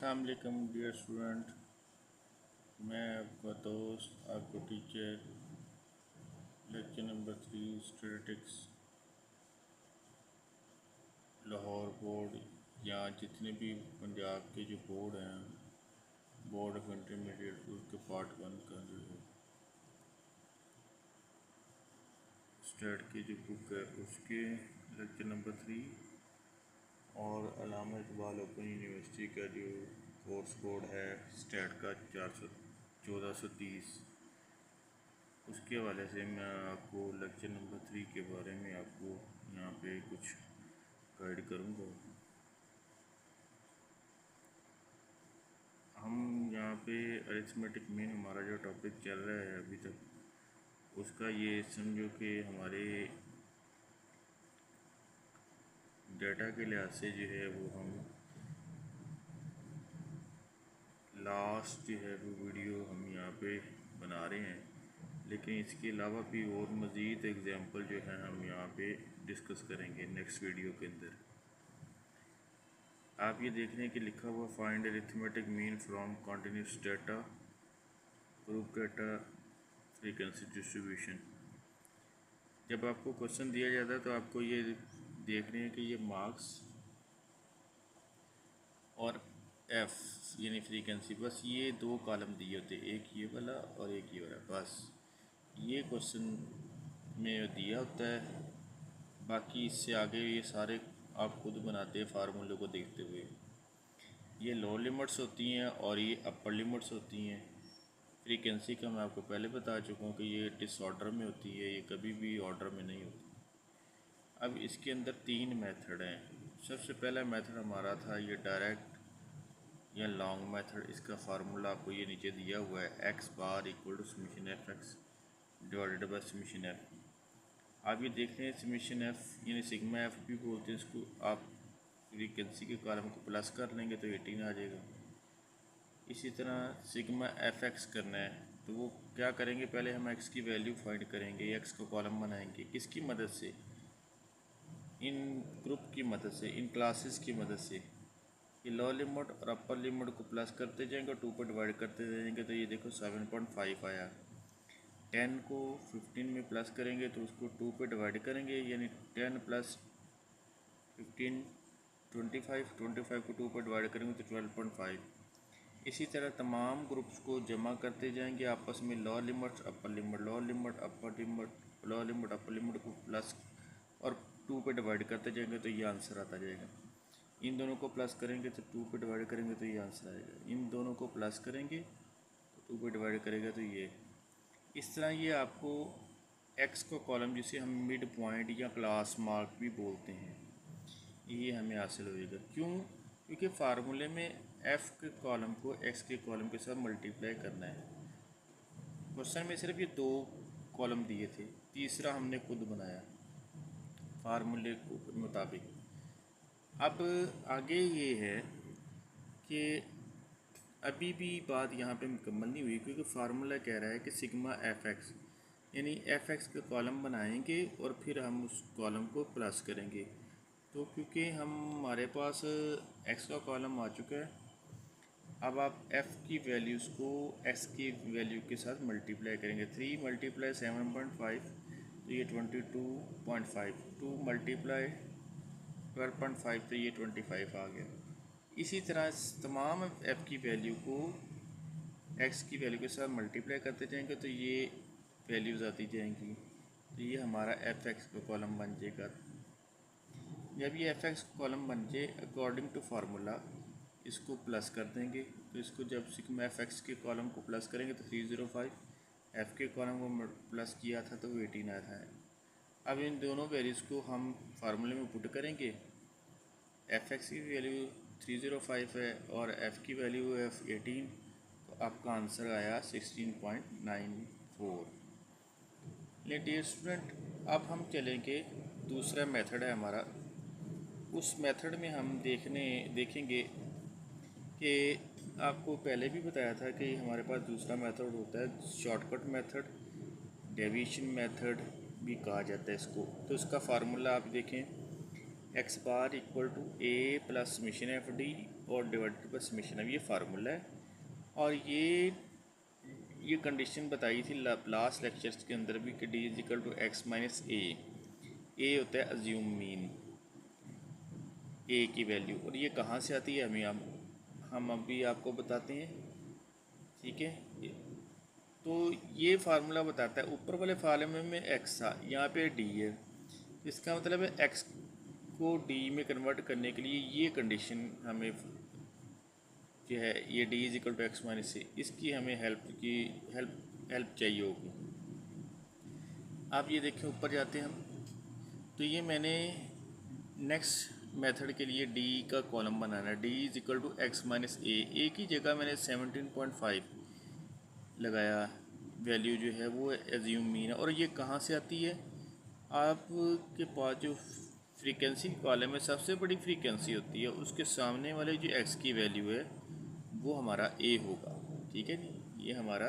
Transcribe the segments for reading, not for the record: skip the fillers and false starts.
अस्सलाम dear student, मैं आपका दोस्त आपको teacher lecture number 3 statistics Lahore board या जितने भी पंजाब के जो बोर्ड हैं, बोर्ड ऑफ इंटरमीडिएट, उसके पार्ट 1 का जो है स्टैट की जो बुक है उसके लेक्चर नंबर 3 और अल्लामा इकबाल ओपन यूनिवर्सिटी का जो कोर्स कोड है स्टैट का 1430, उसके हवाले से मैं आपको लेक्चर नंबर 3 के बारे में आपको यहाँ पे कुछ गाइड करूँगा। हम यहाँ पे अरिथमेटिक मीन हमारा जो टॉपिक चल रहा है अभी तक, उसका ये समझो कि हमारे डाटा के लिहाज से जो है वो हम लास्ट जो है वो वीडियो हम यहाँ पे बना रहे हैं, लेकिन इसके अलावा भी और मज़ीद एग्जांपल जो है हम यहाँ पे डिस्कस करेंगे नेक्स्ट वीडियो के अंदर। आप ये देख रहे हैं कि लिखा हुआ find arithmetic mean from continuous data, group data, frequency distribution. जब आपको क्वेश्चन दिया जाता है तो आपको ये देख रहे हैं कि ये मार्क्स और एफ यानी फ्रीक्वेंसी, बस ये दो कॉलम दिए होते हैं, एक ये वाला और एक ये वाला, बस ये क्वेश्चन में दिया होता है। बाकी इससे आगे ये सारे आप खुद बनाते हैं फार्मूले को देखते हुए। ये लोअर लिमिट्स होती हैं और ये अपर लिमिट्स होती हैं। फ्रीक्वेंसी का मैं आपको पहले बता चुका हूँ कि ये डिसऑर्डर में होती है, ये कभी भी ऑर्डर में नहीं होती। अब इसके अंदर 3 मेथड हैं। सबसे पहला मेथड हमारा था ये डायरेक्ट या लॉन्ग मेथड। इसका फार्मूला आपको ये नीचे दिया हुआ है, X bar equal to summation F X divided by summation F. आप ये देख रहे हैं समेशन एफ यानी सिग्मा एफ भी बोलते हैं इसको। आप फ्रीक्वेंसी के कॉलम को प्लस कर लेंगे तो 18 आ जाएगा। इसी तरह सिग्मा एफ एक्स करना है तो वो क्या करेंगे, पहले हम एक्स की वैल्यू फाइंड करेंगे, एक्स को कॉलम बनाएंगे किसकी मदद से, इन ग्रुप की मदद से, इन क्लासेस की मदद से। ये लोअर लिमिट और अपर लिमिट को प्लस करते जाएंगे और 2 पर डिवाइड करते जाएंगे तो ये देखो 7.5 आया। 10 को 15 में प्लस करेंगे तो उसको 2 पे डिवाइड करेंगे, यानी 10 प्लस 15 25 को 2 पर डिवाइड करेंगे तो 12.5। इसी तरह तमाम ग्रुप्स को जमा करते जाएंगे आपस में, lower limit upper limit, lower limit upper limit, lower limit upper limit को प्लस और 2 पे डिवाइड करते जाएंगे तो ये आंसर आता जाएगा। इन दोनों को प्लस करेंगे तो 2 पे डिवाइड करेंगे तो ये आंसर आएगा। इन दोनों को प्लस करेंगे तो 2 पे डिवाइड करेगा तो ये। इस तरह ये आपको एक्स का कॉलम जिसे हम मिड पॉइंट या क्लास मार्क भी बोलते हैं, ये हमें हासिल होएगा। क्यों? क्योंकि फार्मूले में एफ़ के कॉलम को एक्स के कॉलम के साथ मल्टीप्लाई करना है। क्वेश्चन में सिर्फ ये 2 कॉलम दिए थे, तीसरा हमने खुद बनाया फार्मूले के मुताबिक। अब आगे ये है कि अभी भी बात यहाँ पे मुकम्मल नहीं हुई, क्योंकि फार्मूला कह रहा है कि सिग्मा एफ एक्स यानी एफ एक्स का कॉलम बनाएंगे और फिर हम उस कॉलम को प्लस करेंगे। तो क्योंकि हमारे पास एक्स का कॉलम आ चुका है, अब आप एफ़ की वैल्यूज़ को एक्स की वैल्यू के साथ मल्टीप्लाई करेंगे। 3 मल्टीप्लाई 7.5 तो ये 22.5, 2 मल्टीप्लाई 12.5 तो ये 25 आ गया। इसी तरह तमाम एफ़ की वैल्यू को एक्स की वैल्यू के साथ मल्टीप्लाई करते जाएंगे तो ये वैल्यूज़ आती जाएंगी, तो ये हमारा एफ एक्स का कॉलम बन जाएगा। जब ये एफ एक्स कॉलम बन जाए अकॉर्डिंग टू फार्मूला इसको प्लस कर देंगे, तो इसको जब सिग्मा एफ एक्स के कॉलम को प्लस करेंगे तो 305, एफ़ के कॉलम को प्लस किया था तो 18 आया था। अब इन दोनों वैल्यूज़ को हम फार्मूले में पुट करेंगे। एफ एक्स की वैल्यू 305 है और एफ़ की वैल्यू है 18, तो आपका आंसर आया 16.94। डियर स्टूडेंट, अब हम चलेंगे, दूसरा मेथड है हमारा। उस मेथड में हम देखेंगे कि आपको पहले भी बताया था कि हमारे पास दूसरा मेथड होता है शॉर्टकट मेथड, डेविएशन मेथड भी कहा जाता है इसको। तो इसका फार्मूला आप देखें, X bar equal to A plus summation F D और डिवाइडेड बाई समेशन एफ, ये फार्मूला है। और ये कंडीशन बताई थी लास्ट लेक्चर्स के अंदर भी कि D is equal to X minus A होता है अज्यूम मीन ए की वैल्यू। और ये कहाँ से आती है हम अभी आपको बताते हैं, ठीक है। तो ये फार्मूला बताता है, ऊपर वाले फार्मूले में एक्स था, यहाँ पे डी है, इसका मतलब है एक्स को डी में कन्वर्ट करने के लिए ये कंडीशन हमें जो है, ये D is equal to X minus A, इसकी हमें हेल्प चाहिए होगी। आप ये देखें, ऊपर जाते हैं हम, तो ये मैंने नेक्स्ट मेथड के लिए डी का कॉलम बनाना है। D is equal to X minus A की जगह मैंने 17.5 लगाया, वैल्यू जो है वो एज्यूम मीन है। और ये कहाँ से आती है, आपके पास जो फ्रीक्वेंसी कॉलम में सबसे बड़ी फ्रीक्वेंसी होती है, उसके सामने वाले जो एक्स की वैल्यू है वो हमारा ए होगा, ठीक है जी। ये हमारा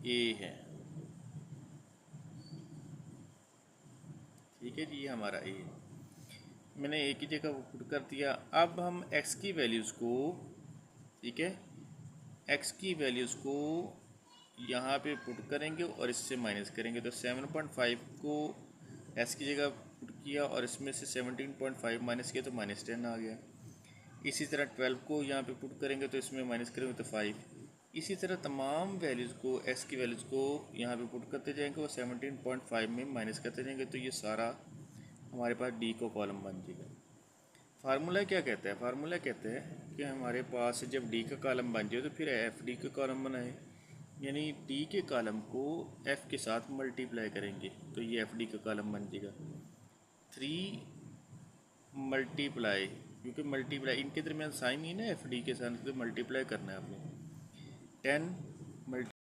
ए है, ठीक है जी, ये हमारा ए है। मैंने ए की जगह पुट कर दिया। अब हम एक्स की वैल्यूज़ को, ठीक है, एक्स की वैल्यूज़ को यहाँ पे पुट करेंगे और इससे माइनस करेंगे। तो 7.5 को एक्स की जगह पुट किया और इसमें से 17.5 माइनस किया तो -10 आ गया। इसी तरह 12 को यहाँ पे पुट करेंगे तो इसमें माइनस करेंगे तो 5। इसी तरह तमाम वैल्यूज़ को, एक्स की वैल्यूज़ को यहाँ पे पुट करते जाएंगे और 17.5 में माइनस करते जाएंगे, तो ये सारा हमारे पास डी को कॉलम बन जाएगा। फार्मूला क्या कहता है, फार्मूला कहता है कि हमारे पास जब डी का कॉलम बन जाए तो फिर एफ डी का कॉलम बनाए, यानी डी के कॉलम को एफ के साथ मल्टीप्लाई करेंगे तो ये एफ डी का कॉलम बन जाएगा। 3 मल्टीप्लाई, क्योंकि मल्टीप्लाई इनके दरमियान साइन ही ना एफ डी के साथ, तो मल्टीप्लाई करना है आपने। 10